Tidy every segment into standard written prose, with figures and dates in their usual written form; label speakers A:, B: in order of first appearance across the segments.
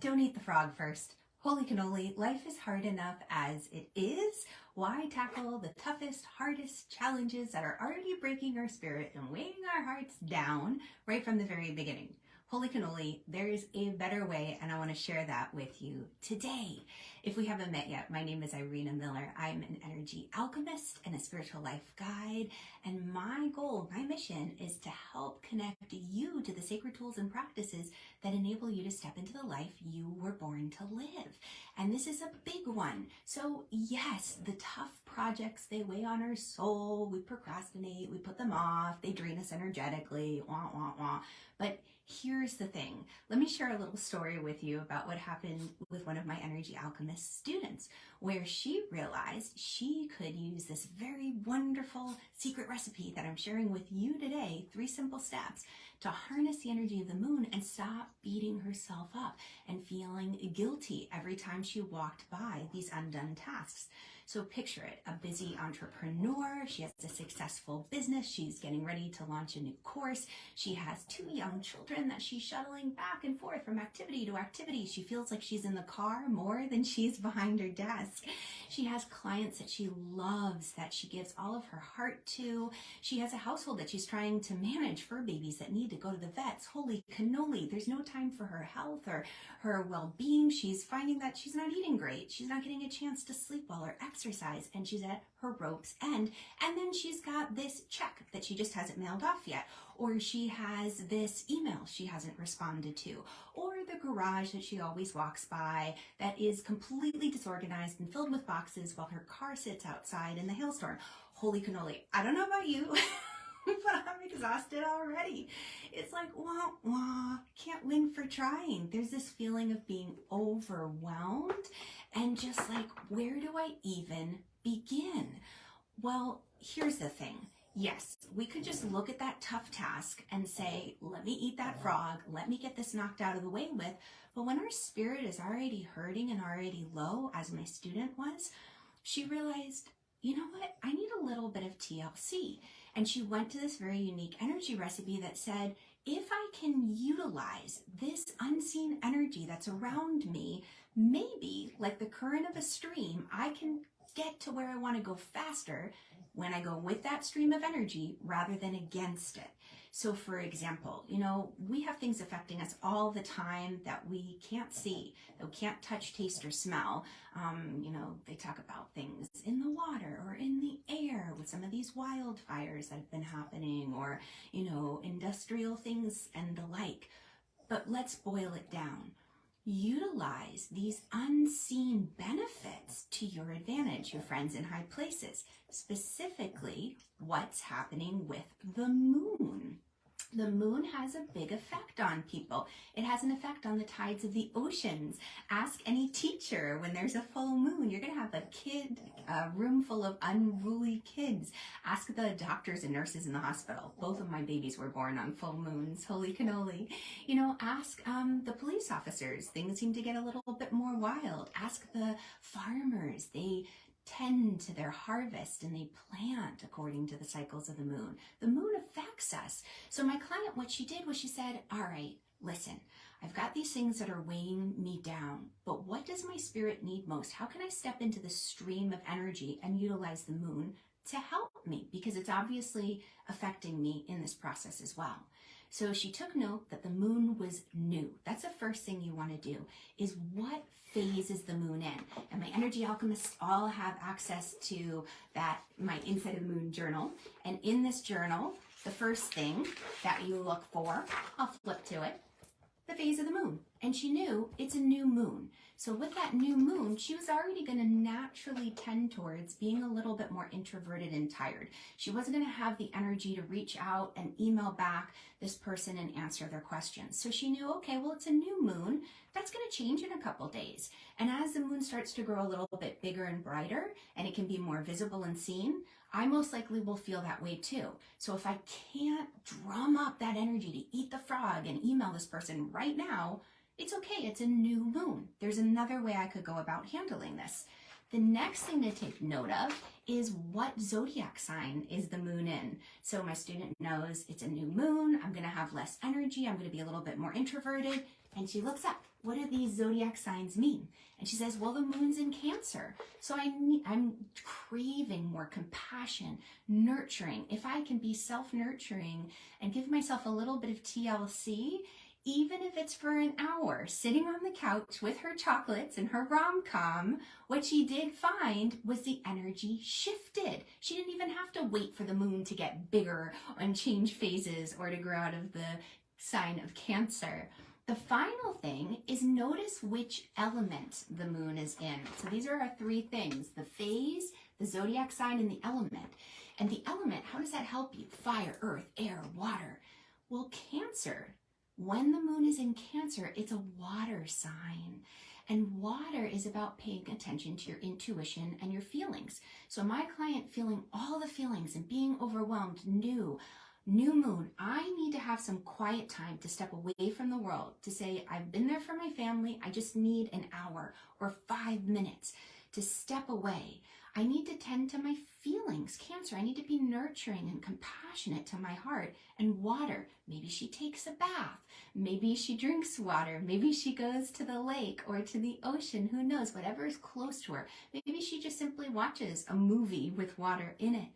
A: Don't eat the frog first. Holy cannoli, life is hard enough as it is. Why tackle the toughest, hardest challenges that are already breaking our spirit and weighing our hearts down right from the very beginning? Holy cannoli, there is a better way, and I want to share that with you today. If we haven't met yet, my name is Irina Miller. I'm an energy alchemist and a spiritual life guide, and my goal, my mission is to help connect you to the sacred tools and practices that enable you to step into the life you were born to live. And this is a big one. So yes, the tough projects, they weigh on our soul, we procrastinate, we put them off, they drain us energetically, wah, wah, wah. But here's the thing. Let me share a little story with you about what happened with one of my energy alchemist students, where she realized she could use this very wonderful secret recipe that I'm sharing with you today, 3 simple steps to harness the energy of the moon and stop beating herself up and feeling guilty every time she walked by these undone tasks. So picture it, a busy entrepreneur. She has a successful business. She's getting ready to launch a new course. She has 2 young children that she's shuttling back and forth from activity to activity. She feels like she's in the car more than she's behind her desk. She has clients that she loves, that she gives all of her heart to. She has a household that she's trying to manage, fur babies that need to go to the vets. Holy cannoli, there's no time for her health or her well-being. She's finding that she's not eating great. She's not getting a chance to sleep well or exercise, and she's at her rope's end. And then she's got this check that she just hasn't mailed off yet, or she has this email she hasn't responded to, or the garage that she always walks by that is completely disorganized and filled with boxes while her car sits outside in the hailstorm. Holy cannoli, I don't know about you, but I'm exhausted already. It's like, wah, wah, can't win for trying. There's this feeling of being overwhelmed and just like, where do I even begin? Well, here's the thing. Yes, we could just look at that tough task and say, let me eat that frog, let me get this knocked out of the way with. But when our spirit is already hurting and already low, as my student was, she realized, you know what, I need a little bit of TLC. And she went to this very unique energy recipe that said, if I can utilize this unseen energy that's around me, maybe like the current of a stream, I can get to where I want to go faster when I go with that stream of energy rather than against it. So for example, we have things affecting us all the time that we can't see, that we can't touch, taste, or smell. They talk about things in the water or in the air with some of these wildfires that have been happening, or, industrial things and the like. But let's boil it down. Utilize these unseen benefits to your advantage, your friends in high places, specifically what's happening with the moon. The moon has a big effect on people. It has an effect on the tides of the oceans. Ask any teacher when there's a full moon. You're going to have a room full of unruly kids. Ask the doctors and nurses in the hospital. Both of my babies were born on full moons. Holy cannoli. Ask the police officers. Things seem to get a little bit more wild. Ask the farmers. They tend to their harvest and they plant according to the cycles of the moon. The moon affects us. So my client, what she did was she said, all right, listen, I've got these things that are weighing me down, but what does my spirit need most? How can I step into the stream of energy and utilize the moon to help me? Because it's obviously affecting me in this process as well. So she took note that the moon was new. That's the first thing you want to do, is what phase is the moon in? And my energy alchemists all have access to that, my Inside of the Moon journal. And in this journal, the first thing that you look for, I'll flip to it, the phase of the moon. And she knew it's a new moon. So with that new moon, she was already going to naturally tend towards being a little bit more introverted and tired. She wasn't going to have the energy to reach out and email back this person and answer their questions. So she knew, okay, well, it's a new moon. That's going to change in a couple days. And as the moon starts to grow a little bit bigger and brighter, and it can be more visible and seen, I most likely will feel that way too. So if I can't drum up that energy to eat the frog and email this person right now, it's okay, it's a new moon. There's another way I could go about handling this. The next thing to take note of is what zodiac sign is the moon in. So my student knows it's a new moon, I'm gonna have less energy, I'm gonna be a little bit more introverted, and she looks up, what do these zodiac signs mean? And she says, well, the moon's in Cancer. So I'm craving more compassion, nurturing. If I can be self-nurturing and give myself a little bit of TLC, even if it's for an hour, sitting on the couch with her chocolates and her rom-com, what she did find was the energy shifted. She didn't even have to wait for the moon to get bigger and change phases or to grow out of the sign of Cancer. The final thing is notice which element the moon is in. So these are our three things: the phase, the zodiac sign, and the element. And the element, how does that help you? Fire, earth, air, water. Well, Cancer, when the moon is in Cancer, it's a water sign. And water is about paying attention to your intuition and your feelings. So my client feeling all the feelings and being overwhelmed, new moon, I need to have some quiet time to step away from the world, to say, I've been there for my family, I just need an hour or 5 minutes to step away. I need to tend to my feelings. Cancer, I need to be nurturing and compassionate to my heart. And water, maybe she takes a bath, maybe she drinks water, maybe she goes to the lake or to the ocean, who knows, whatever is close to her. Maybe she just simply watches a movie with water in it.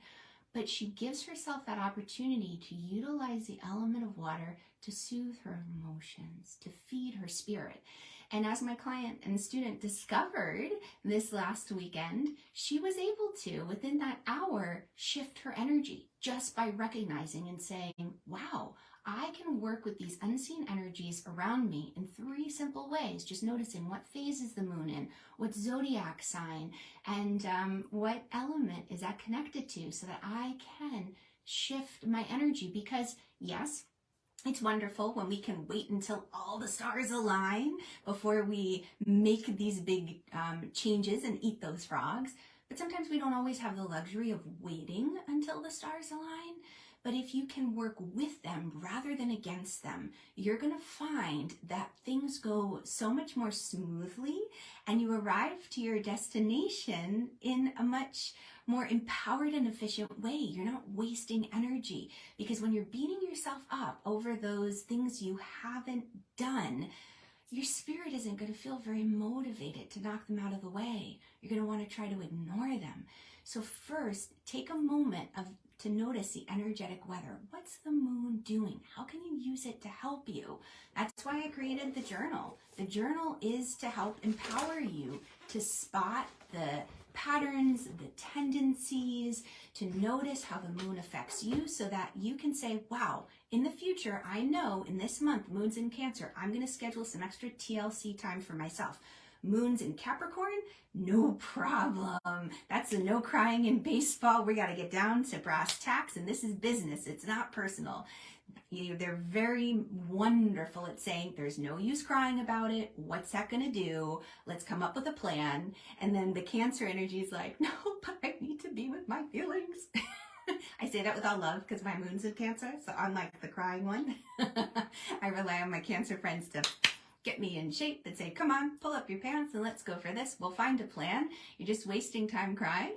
A: But she gives herself that opportunity to utilize the element of water to soothe her emotions, to feed her spirit. And as my client and student discovered this last weekend, she was able to, within that hour, shift her energy just by recognizing and saying, wow, I can work with these unseen energies around me in 3 simple ways, just noticing what phase is the moon in, what zodiac sign, and what element is that connected to, so that I can shift my energy. Because yes, it's wonderful when we can wait until all the stars align before we make these big changes and eat those frogs. But sometimes we don't always have the luxury of waiting until the stars align. But if you can work with them rather than against them, you're going to find that things go so much more smoothly and you arrive to your destination in a much more empowered and efficient way. You're not wasting energy, because when you're beating yourself up over those things you haven't done, your spirit isn't going to feel very motivated to knock them out of the way. You're going to want to try to ignore them. So first, take a moment to notice the energetic weather. What's the moon doing? How can you use it to help you? That's why I created the journal. The journal is to help empower you to spot the patterns, the tendencies, to notice how the moon affects you, so that you can say, wow, in the future, I know in this month, moon's in Cancer, I'm going to schedule some extra TLC time for myself. Moon's in Capricorn, no problem. That's a no crying in baseball. We got to get down to brass tacks, and this is business. It's not personal. They're very wonderful at saying there's no use crying about it. What's that going to do? Let's come up with a plan. And then the Cancer energy is like, no, but I need to be with my feelings. I say that with all love because my moon's in Cancer, so I'm like the crying one. I rely on my Cancer friends to get me in shape and say, come on, pull up your pants and let's go for this. We'll find a plan. You're just wasting time crying.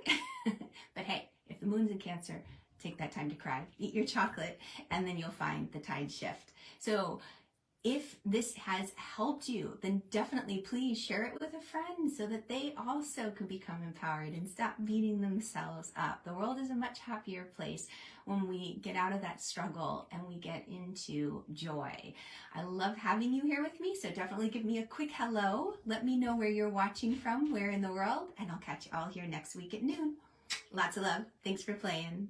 A: But hey, if the moon's in Cancer, take that time to cry, eat your chocolate, and then you'll find the tide shift. So if this has helped you, then definitely please share it with a friend so that they also can become empowered and stop beating themselves up. The world is a much happier place when we get out of that struggle and we get into joy. I love having you here with me, so definitely give me a quick hello. Let me know where you're watching from, where in the world, and I'll catch you all here next week at noon. Lots of love. Thanks for playing.